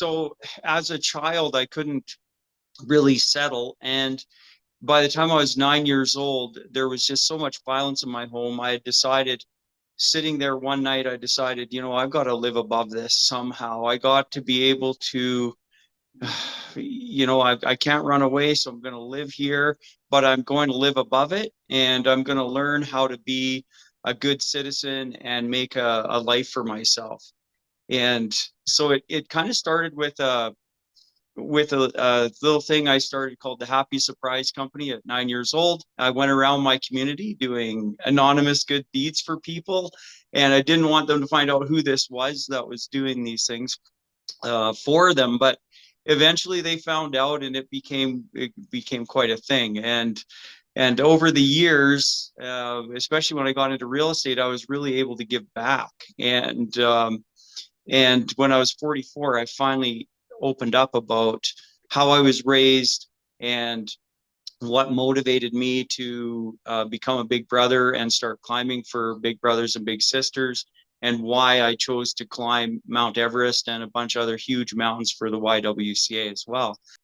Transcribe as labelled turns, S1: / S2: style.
S1: So as a child, I couldn't really settle. And by the time I was 9 years old, there was just so much violence in my home. I had decided, sitting there one night, I decided, I've got to live above this somehow. I got to be able to, I can't run away, so I'm going to live here, but I'm going to live above it, and I'm going to learn how to be a good citizen and make a life for myself. And so it kind of started with a little thing I started called the Happy Surprise Company at 9 years old. I went around my community doing anonymous good deeds for people, and I didn't want them to find out who this was that was doing these things for them. But eventually they found out, and it became quite a thing. And over the years, especially when I got into real estate, I was really able to give back. And when I was 44, I finally opened up about how I was raised and what motivated me to become a big brother and start climbing for big brothers and big sisters, and why I chose to climb Mount Everest and a bunch of other huge mountains for the YWCA as well.